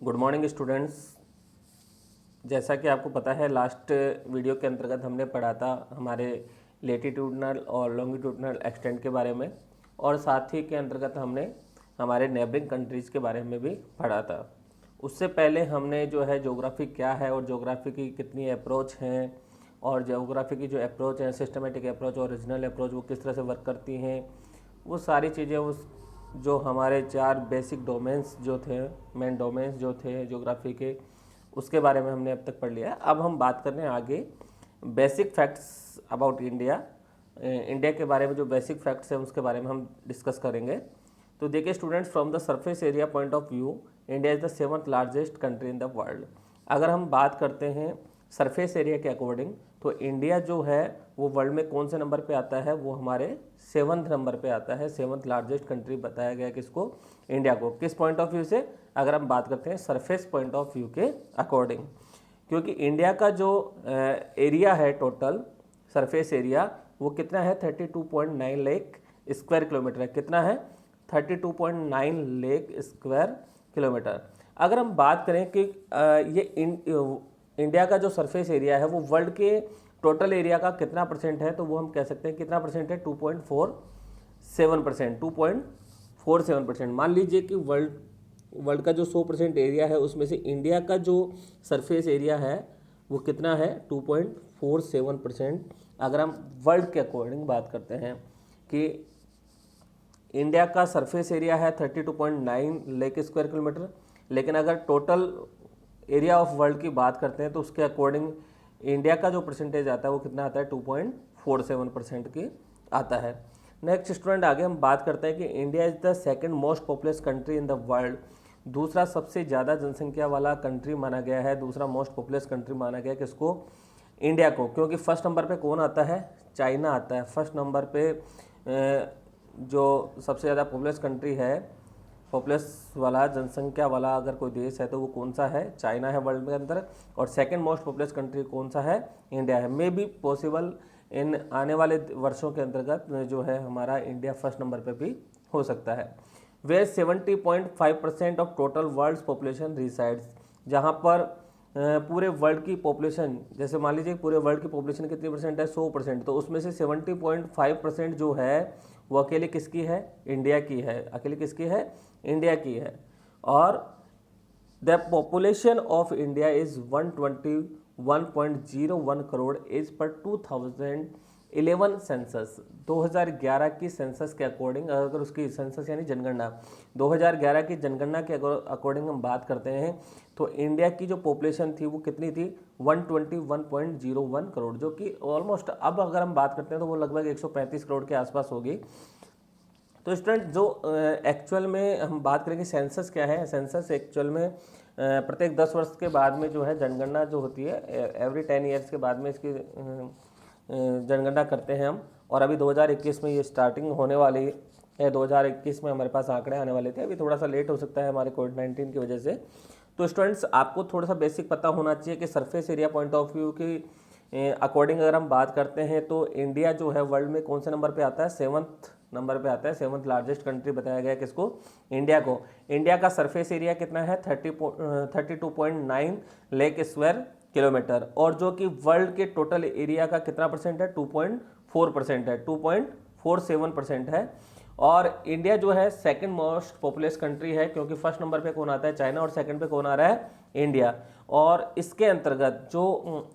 Good morning students. जैसा कि आपको पता है लास्ट वीडियो के अंतर्गत हमने पढ़ा था हमारे लेटीट्यूडनल और लॉन्गिट्यूडनल एक्सटेंट के बारे में, और साथ ही के अंतर्गत हमने हमारे नेबरिंग कंट्रीज़ के बारे में भी पढ़ा था। उससे पहले हमने जो है ज्योग्राफी क्या है और ज्योग्राफी की कितनी अप्रोच हैं, और ज्योग्राफी की जो अप्रोच है, सिस्टमेटिक अप्रोच और रीजनल अप्रोच, वो किस तरह से वर्क करती हैं, वो सारी चीज़ें उस जो हमारे 4 बेसिक डोमेन्स जो थे, मेन डोमेन्स जो थे ज्योग्राफी के, उसके बारे में हमने अब तक पढ़ लिया है। अब हम बात करने आगे basic facts about India. India के बारे में जो बेसिक फैक्ट्स हैं उसके बारे में हम डिस्कस करेंगे। तो देखिए students, from the surface area point of view, India is the 7th largest country in the world. अगर हम बात करते हैं सरफेस एरिया के अकॉर्डिंग, तो इंडिया जो है वो वर्ल्ड में कौन से नंबर पे आता है? वो हमारे 7th नंबर पे आता है। 7th लार्जेस्ट कंट्री बताया गया किसको? इंडिया को। किस पॉइंट ऑफ व्यू से? अगर हम बात करते हैं सरफेस पॉइंट ऑफ व्यू के अकॉर्डिंग, क्योंकि इंडिया का जो एरिया है, टोटल सरफेस एरिया, वो कितना है? 32.9 लाख स्क्वायर किलोमीटर है। कितना है? 32.9 लाख स्क्वायर किलोमीटर। अगर हम बात करें कि ये इंडिया का जो सरफेस एरिया है वो वर्ल्ड के टोटल एरिया का कितना परसेंट है, तो वो हम कह सकते हैं कितना परसेंट है? 2.47%। 2.47%। मान लीजिए कि वर्ल्ड का जो 100% एरिया है उसमें से इंडिया का जो सरफेस एरिया है वो कितना है? 2.47%। अगर हम वर्ल्ड के अकॉर्डिंग बात करते हैं कि इंडिया का सरफेस एरिया है 32.9 लाख स्क्वायर किलोमीटर, लेकिन अगर टोटल एरिया ऑफ वर्ल्ड की बात करते हैं तो उसके अकॉर्डिंग इंडिया का जो परसेंटेज आता है वो कितना आता है? 2.47% की आता है। नेक्स्ट स्टूडेंट, आगे हम बात करते हैं कि India is the second most populous country in the world. दूसरा सबसे ज़्यादा जनसंख्या वाला कंट्री माना गया है, दूसरा मोस्ट पॉपुलस कंट्री माना गया है किसको? इंडिया को। क्योंकि फर्स्ट नंबर पे कौन आता है? चाइना आता है। फर्स्ट नंबर पे जो सबसे ज़्यादा पॉपुलस कंट्री है, पॉपुलस वाला, जनसंख्या वाला अगर कोई देश है तो वो कौन सा है? चाइना है वर्ल्ड के अंदर। और सेकंड मोस्ट पॉपुलस कंट्री कौन सा है? इंडिया है। मे बी पॉसिबल इन आने वाले वर्षों के अंतर्गत जो है हमारा इंडिया फर्स्ट नंबर पे भी हो सकता है। वे 70.5% of total world population resides, जहाँ पर पूरे वर्ल्ड की पॉपुलेशन, जैसे मान लीजिए पूरे वर्ल्ड की पॉपुलेशन कितनी परसेंट है? 100%। तो उसमें से 70.5% जो है वो अकेले किसकी है? इंडिया की है। अकेले किसकी है? इंडिया की है। और the population of India is 121.01 crore as per 2011 census. 2011 की सेंसस के अकॉर्डिंग, अगर उसकी सेंसस यानी जनगणना, 2011 की जनगणना के अकॉर्डिंग हम बात करते हैं तो इंडिया की जो पॉपुलेशन थी वो कितनी थी? 121.01 करोड़, जो कि ऑलमोस्ट, अब अगर हम बात करते हैं तो वो लगभग 135 करोड़ के आसपास होगी। तो स्टूडेंट, जो एक्चुअल में हम बात करेंगे सेंसस क्या है? सेंसस एक्चुअल में प्रत्येक 10 वर्ष के बाद में जो है जनगणना जो होती है, एवरी 10 ईयर्स के बाद में इसकी जनगणना करते हैं हम। और अभी 2021 में ये स्टार्टिंग होने वाली है। 2021 में हमारे पास आंकड़े आने वाले थे, अभी थोड़ा सा लेट हो सकता है हमारे कोविड-19 की वजह से। तो स्टूडेंट्स, आपको थोड़ा सा बेसिक पता होना चाहिए कि surface area point of view की अकॉर्डिंग अगर हम बात करते हैं तो इंडिया जो है वर्ल्ड में कौन से नंबर पे आता है? 7th नंबर पे आता है। 7th लार्जेस्ट कंट्री बताया गया किसको? इंडिया को। इंडिया का सरफेस एरिया कितना है? 32.9 लाख स्क्वायर किलोमीटर, और जो कि वर्ल्ड के टोटल एरिया का कितना परसेंट है? 2.4% है। 2.47% है। और इंडिया जो है सेकंड मोस्ट पॉपुलस कंट्री है, क्योंकि फर्स्ट नंबर पे कौन आता है? चाइना, और सेकंड पे कौन आ रहा है? इंडिया। और इसके अंतर्गत जो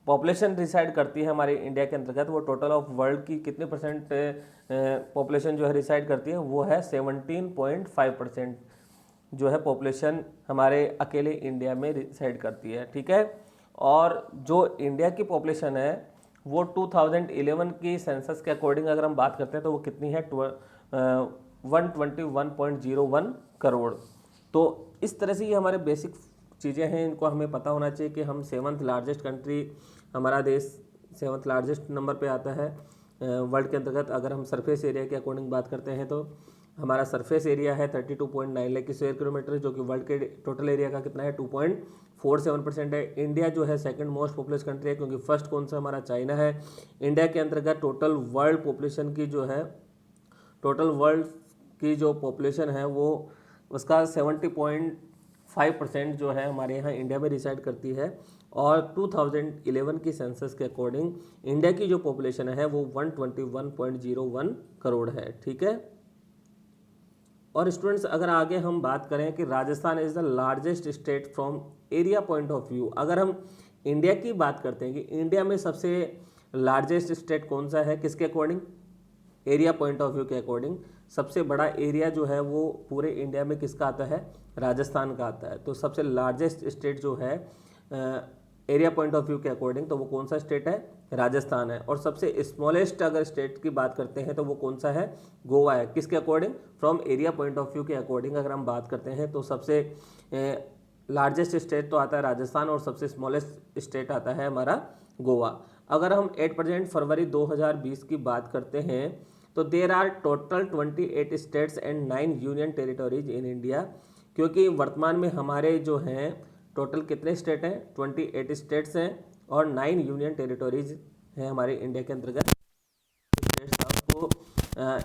पॉपुलेशन रिसाइड करती है हमारे इंडिया के अंतर्गत, वो टोटल ऑफ वर्ल्ड की कितने परसेंट पॉपुलेशन जो है रिसाइड करती है? वो है 17.5% जो है पॉपुलेशन हमारे अकेले इंडिया में रिसाइड करती है। ठीक है। और जो इंडिया की पॉपुलेशन है वो 2011 की सेंसस के अकॉर्डिंग अगर हम बात करते हैं तो वो कितनी है? 121.01 करोड़। तो इस तरह से ये हमारे बेसिक चीज़ें हैं, इनको हमें पता होना चाहिए कि हम 7th लार्जेस्ट कंट्री, हमारा देश 7th लार्जेस्ट नंबर पे आता है वर्ल्ड के अंतर्गत। अगर हम सरफेस एरिया के अकॉर्डिंग बात करते हैं तो हमारा सरफेस एरिया है 32.9 लाख स्क्वायर किलोमीटर, जो कि वर्ल्ड के टोटल एरिया का कितना है? 2.47% है। इंडिया जो है सेकंड मोस्ट पॉपुलस कंट्री है, क्योंकि फर्स्ट कौन सा? हमारा चाइना है। इंडिया के अंतर्गत टोटल वर्ल्ड पॉपुलेशन की जो है, टोटल वर्ल्ड की जो पॉपुलेशन है वो उसका 5% जो है हमारे यहाँ इंडिया में रिसाइड करती है। और 2011 की सेंसस के अकॉर्डिंग इंडिया की जो पॉपुलेशन है वो 121.01 करोड़ है। ठीक है। और स्टूडेंट्स अगर आगे हम बात करें कि Rajasthan is the largest state from area point of view, अगर हम इंडिया की बात करते हैं कि इंडिया में सबसे लार्जेस्ट स्टेट कौन सा है, किसके according, area point of view के अकॉर्डिंग सबसे बड़ा एरिया जो है वो पूरे इंडिया में किसका आता है, राजस्थान का आता है। तो सबसे लार्जेस्ट स्टेट जो है एरिया पॉइंट ऑफ व्यू के अकॉर्डिंग तो वो कौन सा स्टेट है, राजस्थान है। और सबसे स्मॉलेस्ट अगर स्टेट की बात करते हैं तो वो कौन सा है, गोवा है। किसके according, from area point of view के अकॉर्डिंग अगर हम बात करते हैं तो सबसे लार्जेस्ट स्टेट तो आता है राजस्थान और सबसे स्मॉलेस्ट स्टेट आता है हमारा गोवा। अगर हम एट प्रेजेंट फरवरी 2020 की बात करते हैं तो there are total 28 states and 9 union territories in India, क्योंकि वर्तमान में हमारे जो हैं टोटल कितने स्टेट हैं, 28 स्टेट्स हैं और 9 यूनियन टेरिटोरीज हैं हमारे इंडिया के अंतर्गत। स्टेट्स को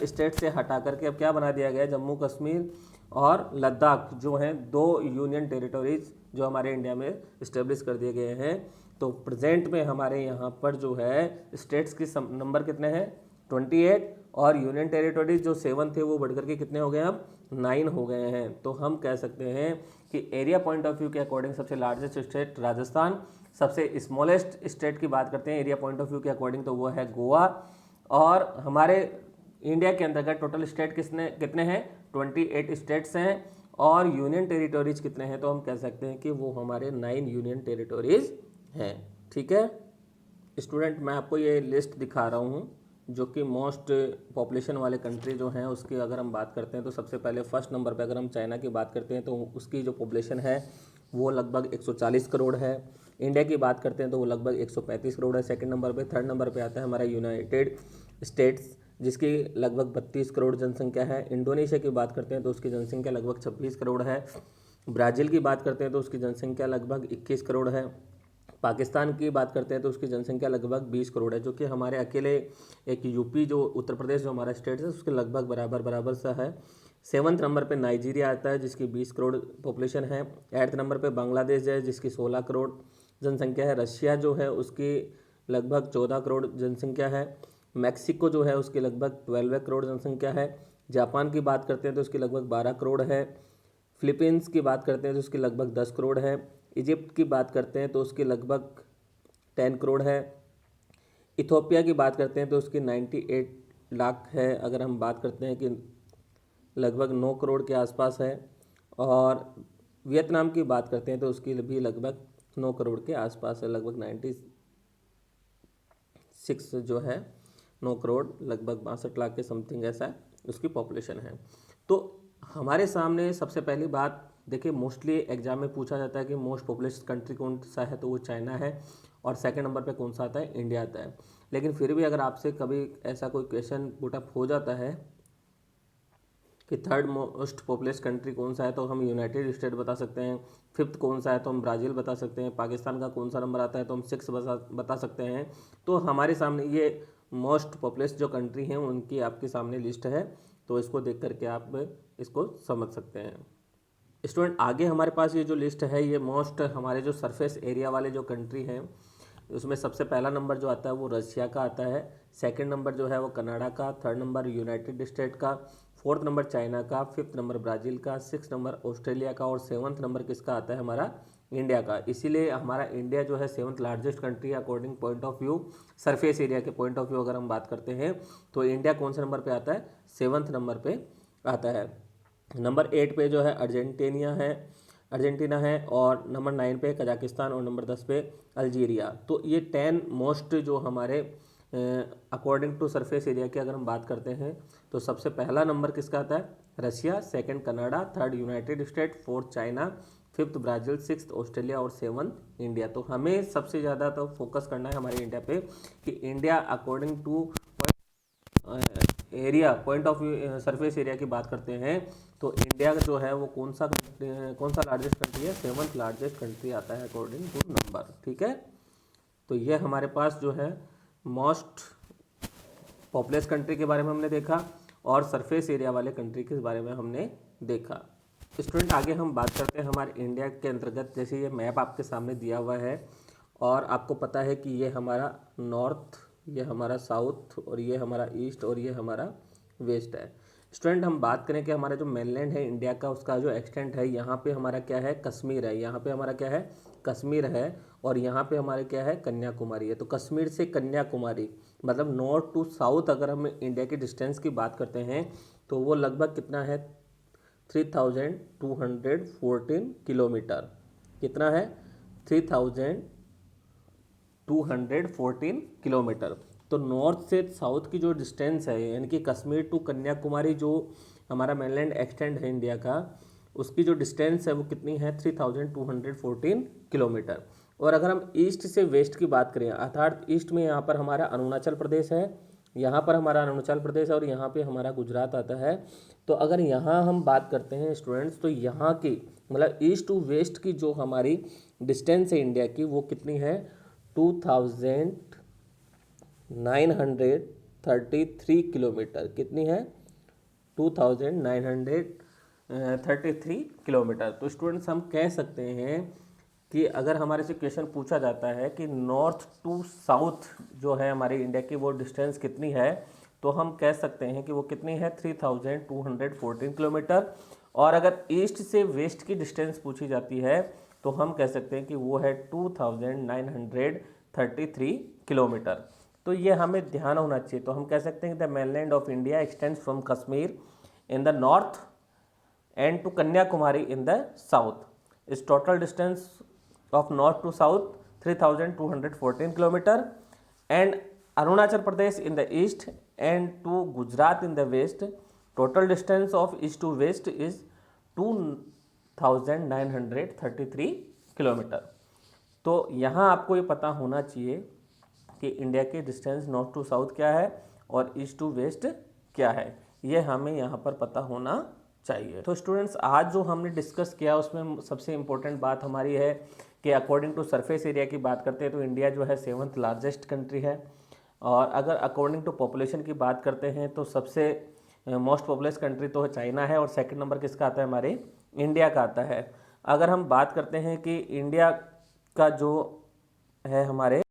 स्टेट से हटा करके अब क्या बना दिया गया है, जम्मू कश्मीर और लद्दाख जो हैं 2 यूनियन टेरिटोरीज जो हमारे इंडिया में इस्टेब्लिश कर दिए गए हैं। तो प्रेजेंट में हमारे यहाँ पर जो है स्टेट्स की नंबर कितने हैं, 28, और यूनियन टेरिटोरीज जो 7 थे वो बढ़कर के कितने हो गए, अब 9 हो गए हैं। तो हम कह सकते हैं कि एरिया पॉइंट ऑफ व्यू के अकॉर्डिंग सबसे लार्जेस्ट स्टेट राजस्थान, सबसे स्मॉलेस्ट स्टेट की बात करते हैं एरिया पॉइंट ऑफ व्यू के अकॉर्डिंग तो वो है गोवा। और हमारे इंडिया के अंतर्गत टोटल स्टेट कितने हैं, 28 स्टेट्स हैं और यूनियन टेरिटोरीज कितने हैं, तो हम कह सकते हैं कि वो हमारे 9 यूनियन टेरिटोरीज हैं। ठीक है स्टूडेंट, मैं आपको ये लिस्ट दिखा रहा हूँ जो कि मोस्ट पॉपुलेशन वाले कंट्री जो हैं उसकी अगर हम बात करते हैं तो सबसे पहले फर्स्ट नंबर पे अगर हम चाइना की बात करते हैं तो उसकी जो पॉपुलेशन है वो लगभग 140 करोड़ है। इंडिया की बात करते हैं तो वो लगभग 135 करोड़ है सेकंड नंबर पे। थर्ड नंबर पे आता है हमारा यूनाइटेड स्टेट्स जिसकी लगभग 32 करोड़ जनसंख्या है। इंडोनेशिया की बात करते हैं तो उसकी जनसंख्या लगभग 26 करोड़ है। ब्राज़ील की बात करते हैं तो उसकी जनसंख्या लगभग 21 करोड़ है। पाकिस्तान की बात करते हैं तो उसकी जनसंख्या लगभग 20 करोड़ है, जो कि हमारे अकेले एक यूपी जो उत्तर प्रदेश जो हमारा स्टेट है उसके लगभग बराबर सा है। 7th नंबर पे नाइजीरिया आता है जिसकी 20 करोड़ पॉपुलेशन है। 8th नंबर पे बांग्लादेश है जिसकी 16 करोड़ जनसंख्या है। रशिया जो है उसकी लगभग 14 करोड़ जनसंख्या है। मैक्सिको जो है उसकी लगभग 12 करोड़ जनसंख्या है। जापान की बात करते हैं तो उसकी लगभग 12 करोड़ है। फिलीपींस की बात करते हैं तो उसकी लगभग 10 करोड़ है। इजिप्ट की बात करते हैं तो उसकी लगभग 10 करोड़ है। इथोपिया की बात करते हैं तो उसकी 98 लाख है। अगर हम बात करते हैं कि लगभग 9 करोड़ के आसपास है। और वियतनाम की बात करते हैं तो उसकी भी लगभग 9 करोड़ के आसपास है, लगभग 96 जो है 9 करोड़ लगभग 62 लाख के समथिंग ऐसा उसकी पॉपुलेशन है। तो हमारे सामने सबसे पहली बात देखिए, मोस्टली एग्जाम में पूछा जाता है कि मोस्ट पॉपुलेटेड कंट्री कौन सा है, तो वो चाइना है। और सेकंड नंबर पे कौन सा आता है, इंडिया आता है। लेकिन फिर भी अगर आपसे कभी ऐसा कोई क्वेश्चन पुटअप हो जाता है कि थर्ड मोस्ट पॉपुलेटेड कंट्री कौन सा है, तो हम यूनाइटेड स्टेट बता सकते हैं। फिफ्थ कौन सा है तो हम ब्राज़ील बता सकते हैं। पाकिस्तान का कौन सा नंबर आता है तो हम 6 बता सकते हैं। तो हमारे सामने ये मोस्ट पॉपुलेटेड जो कंट्री हैं उनकी आपके सामने लिस्ट है, तो इसको देख करके आप इसको समझ सकते हैं। स्टूडेंट आगे हमारे पास ये जो लिस्ट है ये मोस्ट हमारे जो सरफेस एरिया वाले जो कंट्री हैं उसमें सबसे पहला नंबर जो आता है वो रशिया का आता है। सेकंड नंबर जो है वो कनाडा का। थर्ड नंबर यूनाइटेड स्टेट का। फोर्थ नंबर चाइना का। फिफ्थ नंबर ब्राज़ील का। 6th नंबर ऑस्ट्रेलिया का। और 7th नंबर किसका आता है, हमारा इंडिया का। इसीलिए हमारा इंडिया जो है 7th largest country according point of view, surface area के पॉइंट ऑफ व्यू अगर हम बात करते हैं तो इंडिया कौन से नंबर पर आता है, 7th नंबर पर आता है। नंबर 8 पे जो है अर्जेंटीना है और नंबर 9 पे कजाकिस्तान और नंबर 10 पे अल्जीरिया। तो ये 10 मोस्ट जो हमारे अकॉर्डिंग टू सरफेस एरिया की अगर हम बात करते हैं तो सबसे पहला नंबर किसका आता है, Russia. Second Canada. Third United state. Fourth China. Fifth Brazil. 6th Australia और 7th इंडिया। तो हमें सबसे ज़्यादा तो फोकस करना है हमारे इंडिया पे कि India according to area point of view surface area की बात करते हैं तो इंडिया जो है वो कौन सा लार्जेस्ट कंट्री है, 7th लार्जेस्ट कंट्री आता है अकॉर्डिंग टू नंबर। ठीक है, तो ये हमारे पास जो है मोस्ट पॉपुलेस कंट्री के बारे में हमने देखा और सरफेस एरिया वाले कंट्री के बारे में हमने देखा। स्टूडेंट आगे हम बात करते हैं हमारे इंडिया के अंतर्गत। जैसे ये मैप आपके सामने दिया हुआ है और आपको पता है कि ये हमारा नॉर्थ, ये हमारा साउथ और ये हमारा ईस्ट और ये हमारा वेस्ट है। स्टूडेंट हम बात करें कि हमारा जो मेनलैंड है इंडिया का, उसका जो एक्सटेंट है, यहाँ पे हमारा क्या है, कश्मीर है। यहाँ पे हमारा क्या है, कश्मीर है। और यहाँ पे हमारे क्या है, कन्याकुमारी है। तो कश्मीर से कन्याकुमारी मतलब नॉर्थ टू साउथ अगर हम इंडिया की डिस्टेंस की बात करते हैं तो वो लगभग कितना है, 3214 किलोमीटर। कितना है, 3214 किलोमीटर। तो नॉर्थ से साउथ की जो डिस्टेंस है, यानी कि कश्मीर टू कन्याकुमारी जो हमारा मेनलैंड एक्सटेंड है इंडिया का, उसकी जो डिस्टेंस है वो कितनी है, 3214 किलोमीटर। और अगर हम ईस्ट से वेस्ट की बात करें, अर्थात ईस्ट में यहाँ पर हमारा अरुणाचल प्रदेश है, यहाँ पर हमारा अरुणाचल प्रदेश है और यहाँ पे हमारा गुजरात आता है। तो अगर यहाँ हम बात करते हैं स्टूडेंट्स, तो यहाँ की मतलब ईस्ट टू वेस्ट की जो हमारी डिस्टेंस है इंडिया की, वो कितनी है, 2933 किलोमीटर। कितनी है, 2933 किलोमीटर। तो स्टूडेंट्स हम कह सकते हैं कि अगर हमारे से क्वेश्चन पूछा जाता है कि नॉर्थ टू साउथ जो है हमारी इंडिया की वो डिस्टेंस कितनी है, तो हम कह सकते हैं कि वो कितनी है, 3214 किलोमीटर। और अगर ईस्ट से वेस्ट की डिस्टेंस पूछी जाती है तो हम कह सकते हैं कि वो है 2933 किलोमीटर। तो ये हमें ध्यान होना चाहिए। तो हम कह सकते हैं the mainland of India extends from Kashmir in the north and to Kanyakumari in the south. Its total distance of north to south 3214 kilometer, and Arunachal Pradesh in the east and to Gujarat in the west. Total distance of east to west is 2933 kilometre. तो यहाँ आपको ये पता होना चाहिए कि India के distance north to south क्या है और ईस्ट टू वेस्ट क्या है, ये हमें यहाँ पर पता होना चाहिए। तो स्टूडेंट्स आज जो हमने डिस्कस किया उसमें सबसे इम्पोर्टेंट बात हमारी है कि अकॉर्डिंग टू सरफेस एरिया की बात करते हैं तो इंडिया जो है 7th लार्जेस्ट कंट्री है। और अगर अकॉर्डिंग टू पॉपुलेशन की बात करते हैं तो सबसे मोस्ट पॉपुलस कंट्री तो चाइना है और सेकंड नंबर किसका आता है, हमारे इंडिया का आता है। अगर हम बात करते हैं कि इंडिया का जो है हमारे